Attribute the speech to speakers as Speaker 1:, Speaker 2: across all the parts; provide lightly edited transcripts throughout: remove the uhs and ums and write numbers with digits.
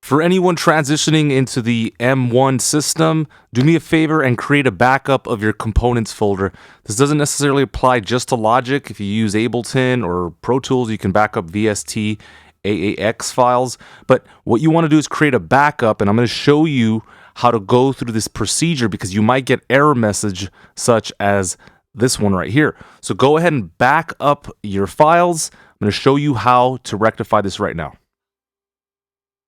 Speaker 1: For anyone transitioning into the M1 system, do me a favor and create a backup of your components folder. This doesn't necessarily apply just to Logic. If you use Ableton or Pro Tools, you can back up VST, AAX files. But what you want to do is create a backup, and I'm going to show you how to go through this procedure because you might get error message such as this one right here. So go ahead and back up your files. I'm going to show you how to rectify this right now.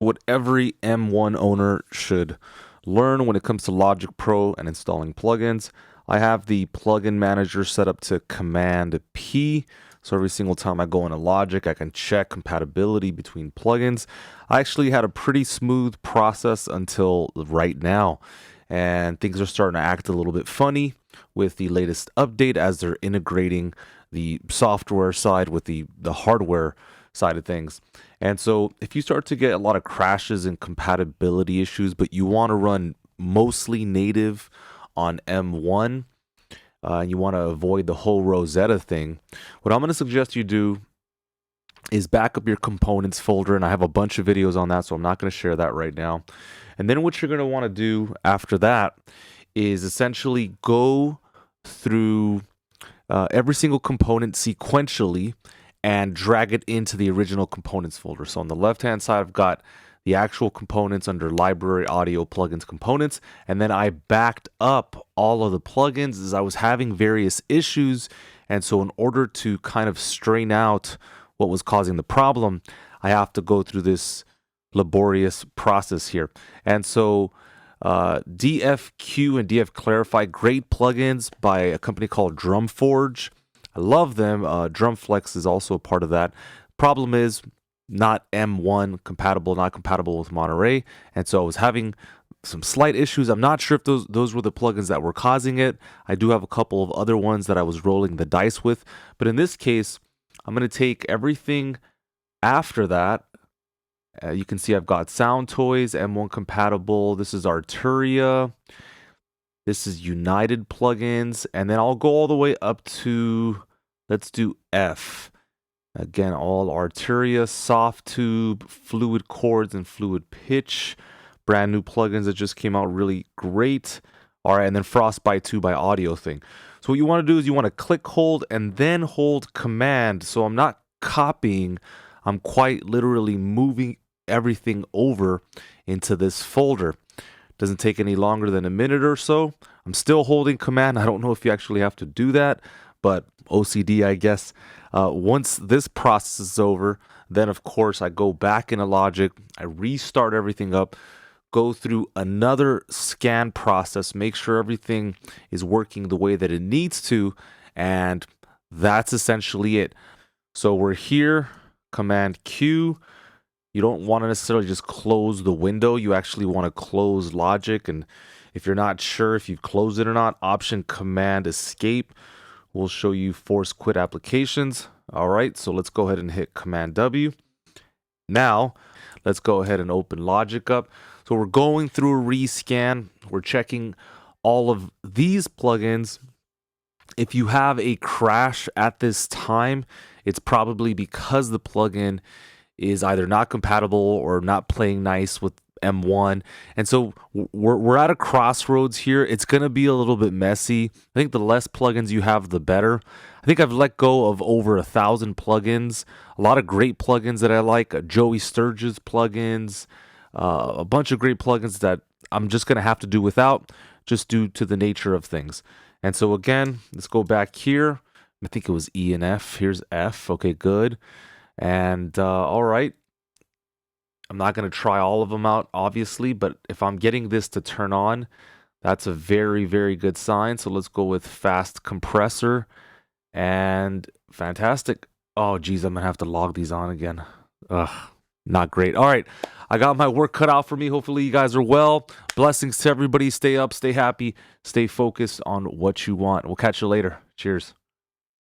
Speaker 1: What every M1 owner should learn when it comes to Logic Pro and installing plugins. I have the plugin manager set up to Command P. So every single time I go into Logic, I can check compatibility between plugins. I actually had a pretty smooth process until right now. And things are starting to act a little bit funny with the latest update as they're integrating the software side with the hardware side of things. And so if you start to get a lot of crashes and compatibility issues, but you want to run mostly native on M1, and you want to avoid the whole Rosetta thing, what I'm going to suggest you do is back up your components folder, and I have a bunch of videos on that, so I'm not going to share that right now. And then what you're going to want to do after that is essentially go through every single component sequentially and drag it into the original components folder. So on the left-hand side, I've got the actual components under library, audio, plugins, components. And then I backed up all of the plugins as I was having various issues. And so in order to kind of strain out what was causing the problem, I have to go through this laborious process here. And so DFQ and DF Clarify, great plugins by a company called DrumForge. I love them. DrumFlex is also a part of that. Problem is not M1 compatible, not compatible with Monterey. And so I was having some slight issues. I'm not sure if those were the plugins that were causing it. I do have a couple of other ones that I was rolling the dice with. But in this case, I'm going to take everything after that. You can see I've got Sound Toys, M1 compatible. This is Arturia. This is United plugins. And then I'll go all the way up to, let's do F. Again, all Arturia, Soft Tube, Fluid Chords, and Fluid Pitch. Brand new plugins that just came out, really great. All right, and then Frostbite 2 by Audio Thing. So what you want to do is you want to click, hold, and then hold Command. So I'm not copying. I'm quite literally moving everything over into this folder. Doesn't take any longer than a minute or so. I'm still holding Command. I don't know if you actually have to do that, but OCD, I guess. Once this process is over, then of course I go back into Logic, I restart everything up, go through another scan process, make sure everything is working the way that it needs to, and that's essentially it. So we're here, Command Q. You don't want to necessarily just close the window. You actually want to close Logic. And if you're not sure if you've closed it or not, Option Command Escape will show you force quit applications. All right, so let's go ahead and hit Command W. Now, let's go ahead and open Logic up. So we're going through a rescan. We're checking all of these plugins. If you have a crash at this time, it's probably because the plugin is either not compatible or not playing nice with M1. And so we're at a crossroads here. It's going to be a little bit messy. I think the less plugins you have, the better. I think I've let go of over 1,000 plugins. A lot of great plugins that I like. Joey Sturgis plugins. A bunch of great plugins that I'm just going to have to do without, just due to the nature of things. And so again, let's go back here. I think it was E and F. Here's F. Okay, good. And all right, I'm not going to try all of them out, obviously, but if I'm getting this to turn on, that's a very, very good sign. So let's go with fast compressor and fantastic. Oh, geez, I'm going to have to log these on again. Ugh, not great. All right, I got my work cut out for me. Hopefully you guys are well. Blessings to everybody. Stay up, stay happy, stay focused on what you want. We'll catch you later. Cheers.